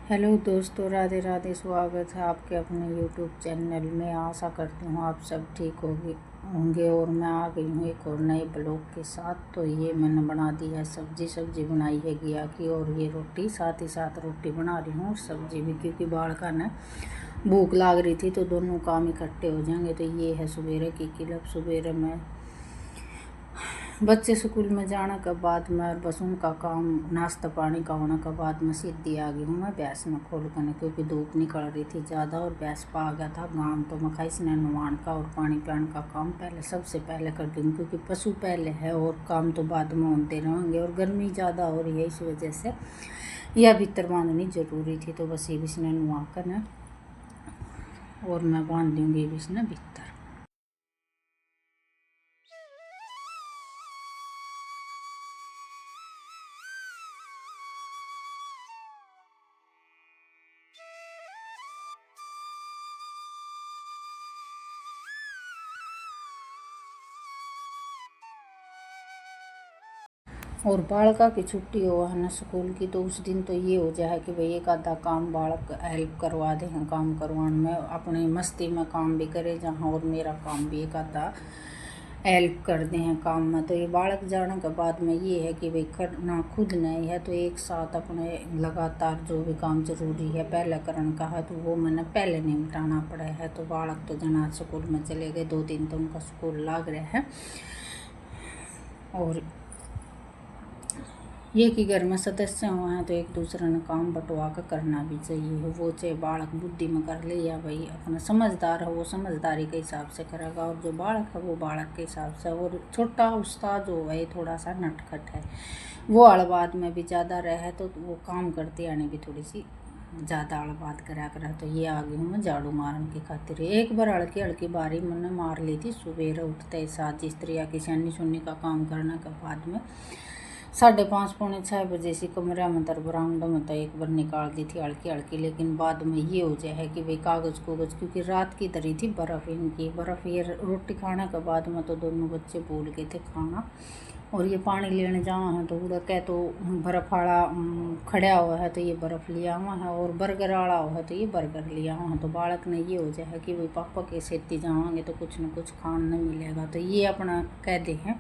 Hello दोस्तों, राधे राधे। स्वागत है आपके अपने यूट्यूब चैनल में। आशा करती हूँ आप सब ठीक होंगे और मैं आ गई हूँ एक और नए ब्लॉग के साथ। तो ये मैंने बना दी है सब्जी बनाई है घिया की, और ये रोटी साथ ही साथ रोटी बना रही हूँ और सब्जी भी, क्योंकि बाढ़ का ना भूख लाग रही थी तो दोनों काम इकट्ठे हो जाएंगे। तो ये है सवेरे की किलब। सवेरे में बच्चे स्कूल में जाने के बाद में और बस उनका काम नाश्ता पानी का होने के बाद में सीधी आ गई हूँ मैं भैंस में खोल करने, क्योंकि धूप निकल रही थी ज़्यादा और भैंस पा आ गया था गाँव। तो मैं खाई स्नान नुहान का और पानी पिलाने का काम पहले सबसे पहले कर दी हूँ, क्योंकि पशु पहले है और काम तो बाद में होते रहेंगे। और गर्मी ज़्यादा हो रही है, इस वजह से यह भीतर बांधनी ज़रूरी थी। तो बस ये भी स्नान नुहा कर ना और मैं बांध दूँगी भी ना भीतर। और बालका की छुट्टी हो है ना स्कूल की, तो उस दिन तो ये हो जाए कि भाई एक आधा काम बालक हेल्प करवा दे हैं काम करवाने में, अपनी मस्ती में काम भी करे जहाँ, और मेरा काम भी एक आधा हेल्प कर दे हैं काम में। तो ये बालक जाने के बाद में ये है कि भाई करना खुद नहीं है, तो एक साथ अपने लगातार जो भी काम जरूरी है पहले करने का है तो वो मैंने पहले निपटाना पड़ा है। तो बालक तो जना स्कूल में चले गए, 2 दिन तो उनका स्कूल लग रहा है। और ये कि घर में सदस्य हुए हैं तो एक दूसरे ने काम बंटवा कर करना भी चाहिए। वो चाहे बालक बुद्धि में कर ले या भाई अपना समझदार है वो समझदारी के हिसाब से करेगा, और जो बालक है वो बालक के हिसाब से। और छोटा उस्ताद जो है थोड़ा सा नटखट है, वो अड़बाद में भी ज़्यादा रहे तो वो काम करते आने भी थोड़ी सी ज़्यादा अड़बाद करा कर। तो ये आ गई हूँ मैं झाड़ू मारने की खातिर। एक बार हल्की हल्की बारी मैंने मार ली थी सुबह उठते साथ स्त्रिया की छन्नी छुन्नी का काम करने के बाद में 5:30 पौने 6 बजे से कमरे में तर बरामदा में तो एक बार निकाल दी थी हल्की हल्की। लेकिन बाद में ये हो जाए है कि भाई कागज़ क्योंकि रात की धरी थी बर्फ़, इनकी बर्फ़ ये रोटी खाने के बाद में तो दोनों बच्चे भूल गए थे खाना। और ये पानी लेने जावा है तो उड़ा के तो बर्फ़ वाला खड़ा हुआ है तो ये बर्फ़ लिया हुआ है, और बर्गर वाला हुआ है तो ये बर्गर लिया हुआ है। तो बालक ने ये हो जाए कि भाई पापा के सेती जावांगे तो कुछ न कुछ खाने मिलेगा, तो ये अपना कह दे हैं।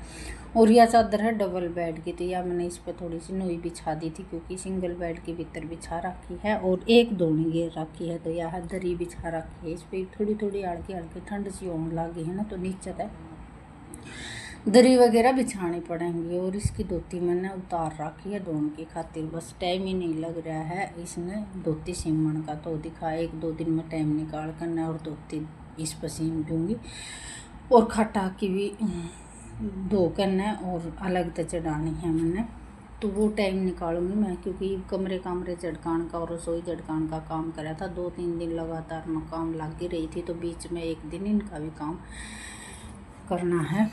और यह चादर है डबल बेड की, तो यह मैंने इस पर थोड़ी सी नोई बिछा दी थी, क्योंकि सिंगल बेड के भीतर बिछा रखी है और एक धोनी घेर रखी है। तो यह दरी बिछा रखी है, इस पर थोड़ी थोड़ी हल्की हल्की ठंड सी होने लगी है ना, तो नीचे तक दरी वगैरह बिछानी पड़ेंगी। और इसकी धोती मैंने उतार रखी है धोने की खातिर, बस टाइम ही नहीं लग रहा है इसमें धोती सीमन का। तो दिखाए 1-2 दिन में टाइम निकाल कर और धोती इस पर सीम दूँगी, और खटा की भी धो करना और अलग से चढ़ानी है मैंने। तो वो टाइम निकालूंगी मैं, क्योंकि कमरे झटकान का और रसोई झटकान का काम करा था 2-3 दिन लगातार मैं काम लगी रही थी, तो बीच में एक दिन इनका भी काम करना है।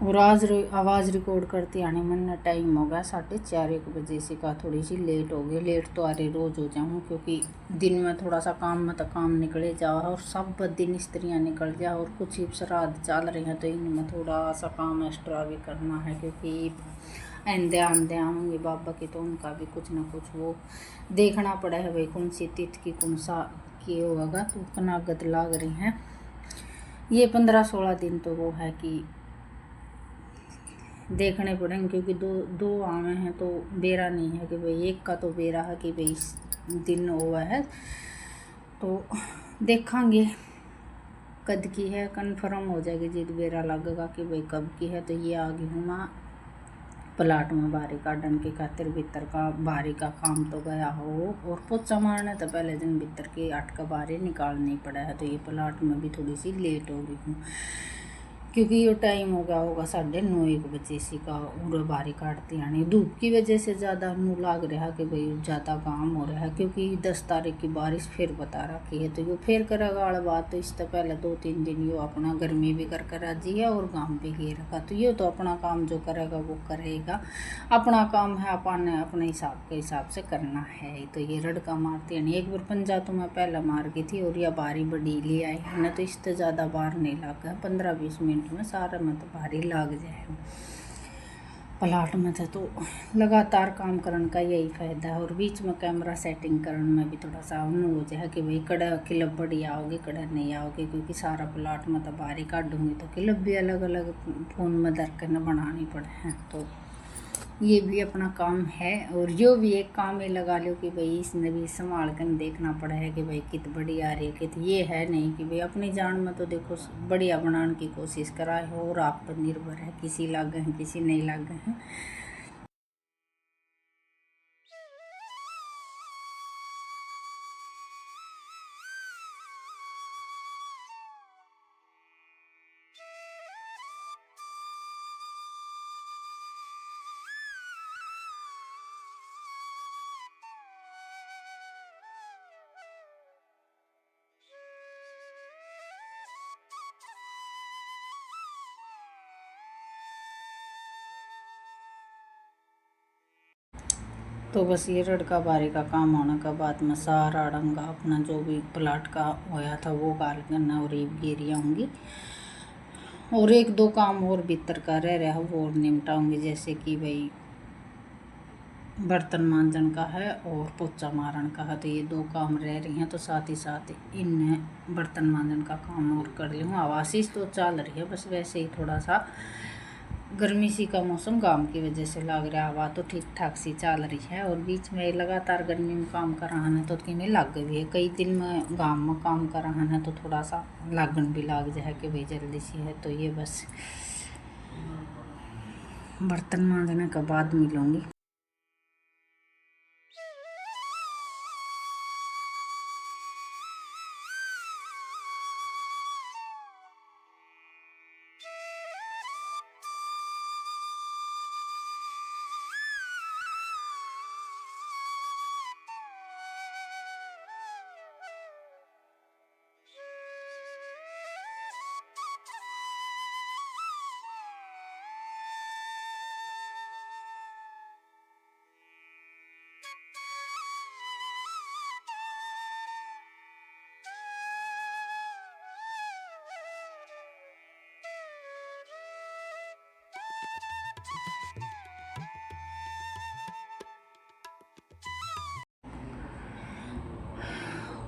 और आज आवाज़ रिकॉर्ड करते आने मन टाइम हो गया 4:30 बजे से का, थोड़ी सी लेट हो गई। लेट तो अरे रोज़ हो जाऊँ, क्योंकि दिन में थोड़ा सा काम में तो काम निकले जा और सब दिन स्त्रियाँ निकल जा, और कुछ ही श्राद्ध चल रही हैं तो इनमें थोड़ा सा काम एक्स्ट्रा भी करना है, क्योंकि आंदे आंदे आऊँगी बाबा की तो उनका भी कुछ ना कुछ वो देखना पड़ा है भाई, कौन सी तिथि की कौन सा किए होगा। तो कनागत लाग रही हैं ये 15-16 दिन, तो वो है कि देखने पड़ेंगे, क्योंकि दो आवे हैं तो बेरा नहीं है कि भाई एक का तो बेरा है कि भाई इस दिन हुआ है। तो देखेंगे कद की है, कन्फर्म हो जाएगी जिद बेरा लगेगा कि भाई कब की है। तो ये आ गई हूँ मैं प्लाट में बारी काटन की खातिर। भीतर का बारी का काम तो गया हो, और पोचा मारने तो पहले दिन भीतर की 8 का बारी निकालनी पड़ा है। तो ये प्लाट में भी थोड़ी सी लेट हो गई हूँ, क्योंकि ये टाइम हो गया होगा 9:30-1 बजे सी का उरे बारी काटती यानी धूप की वजह से ज़्यादा नू लाग रहा कि भाई ज़्यादा काम हो रहा है, क्योंकि 10 तारीख की बारिश फिर बता रखी है। तो यो फिर करेगा आड़ बात। तो इससे पहले 2-3 दिन यो अपना गर्मी भी कर राजी है और काम भी किए रखा। तो ये तो अपना काम जो करेगा वो करेगा, अपना काम है अपन अपने हिसाब के हिसाब से करना है। तो ये रड़का मारती है। एक बार पंजा तो मैं पहले मार गई थी और यह बारी बड़ी ले आई है ना, तो इससे ज़्यादा बार नहीं लगा। 15-20 मिनट में सारा में तो भारी लग जाए प्लाट में थे। तो लगातार काम करने का यही फ़ायदा है। और बीच में कैमरा सेटिंग करने में भी थोड़ा सा हो जाए कि भाई कड़ा क्लिप बड़ी आओगे कड़ा नहीं आओगे, क्योंकि सारा प्लाट में तो बारी काटूँगी तो क्लिप भी अलग अलग फ़ोन में धर कर न बनानी पड़े हैं। तो ये भी अपना काम है। और जो भी एक काम ही लगा लो कि भाई इसने भी संभाल कर देखना पड़ा है कि भाई कित बढ़िया रही कित ये है नहीं कि भाई अपनी जान में तो देखो बढ़िया बनाने की कोशिश कराए हो, और आप पर निर्भर है किसी लागे हैं किसी नहीं लागे हैं। तो बस ये रड़का बारी का काम होने के बाद में सारा डंगा अपना जो भी प्लाट का होया था वो गाल करना और एक गिरी आऊँगी। और 1-2 काम और भीतर का रह रहा है वो और निपटाऊँगी, जैसे कि भाई बर्तन मांजन का है और पोछा मारन का है। तो ये 2 काम रह रही हैं, तो साथ ही साथ इन बर्तन मांजन का काम और कर लूँ। आवासीज तो चल रही है, बस वैसे ही थोड़ा सा गर्मी सी का मौसम गांव की वजह से लग रहा, हवा तो ठीक ठाक सी चल रही है। और बीच में लगातार गर्मी में काम कर रहा है तो किमें लग गई है। कई दिन में गांव में काम कर रहा है तो थोड़ा सा लागन भी लग जाए कि भाई जल्दी सी है। तो ये बस बर्तन मांजने के बाद मिलूँगी।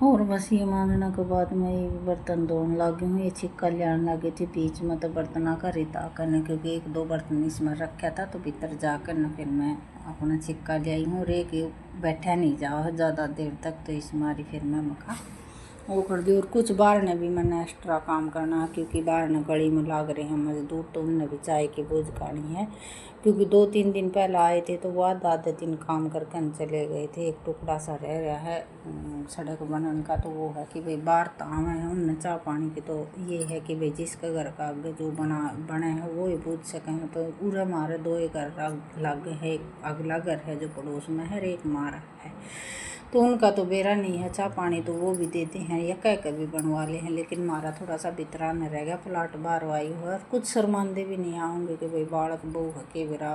और बस ये मांजने के बाद मैं ये बर्तन धोने लगी हूँ। ये छिक्का लियान लगी थी बीच में तो बर्तन का रिता करने, क्योंकि 1-2 बर्तन इसमें रखा था तो भीतर जाकर न फिर मैं अपना छिक्का ले आई हूँ। और एक बैठा नहीं जाओ ज़्यादा देर तक, तो इस मारी फिर मैं मखा वो कर दी। और कुछ बाहर ने भी मैंने एक्स्ट्रा काम करना, क्योंकि बाहर ने गली में लाग रहे हैं मजदूर, तो उनने भी चाय की बोझ काढ़ी है। क्योंकि 2-3 दिन पहले आए थे तो वो आधे दिन काम करके हम चले गए थे। एक टुकड़ा सा रह रहा है सड़क बनने का, तो वो है कि भाई बाहर ताम है उनने चाह पानी की। तो ये है कि भाई जिसके घर का आगे जो बने हैं वो ही पूछ सकें। तो पूरा मारे 2 घर लग है, एक अगला घर है जो पड़ोस में है, एक मारा है। तो उनका तो बेरा नहीं है चाह पानी, तो वो भी देते हैं या कह कर भी बनवा ले हैं। लेकिन हमारा थोड़ा सा भितरा न रह गया, प्लाट बाहर आई हुआ। और कुछ शर्मांदे भी नहीं आऊँगे कि भाई बालक बहू है के बेरा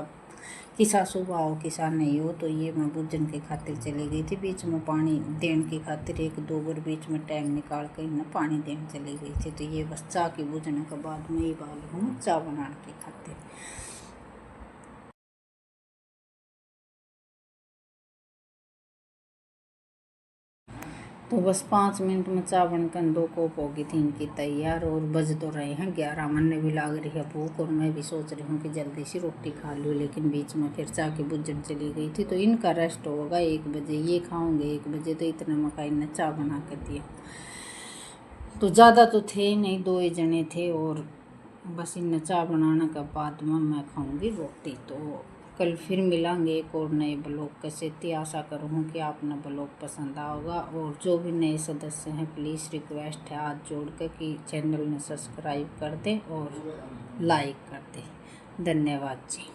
किसा सुबह हो किसा नहीं हो। तो ये मैं बुझन के खातिर चली गई थी, बीच में पानी देने की खातिर 1-2 बार बीच में टाइम निकाल कर इन्हें पानी देने चली गई थी। तो ये बस चाह की बुझने के बाद मैं ही वाली हूँ चाह बनाने की खातिर। तो बस 5 मिनट में चाय बनकर 2 कप होगी थी इनकी तैयार। और बज तो रहे हैं 11, मन भी लाग रही है भूख। और मैं भी सोच रही हूँ कि जल्दी सी रोटी खा लूँ, लेकिन बीच में फिर चाय की बुझन चली गई थी। तो इनका रेस्ट होगा 1 बजे, ये खाऊंगे 1 बजे। तो इतने मका इन्हें चाय बना कर दिया। तो ज़्यादा तो थे नहीं, 2 ही जने थे। और बस इन्हें चाय बनाने के बाद में मैं खाऊँगी रोटी। तो कल फिर मिलेंगे एक और नए ब्लॉग के साथ। आशा करूँ कि आपने ब्लॉग पसंद आओगा। और जो भी नए सदस्य हैं प्लीज़ रिक्वेस्ट है हाथ जोड़ के कि चैनल में सब्सक्राइब कर दें और लाइक कर दें। धन्यवाद जी।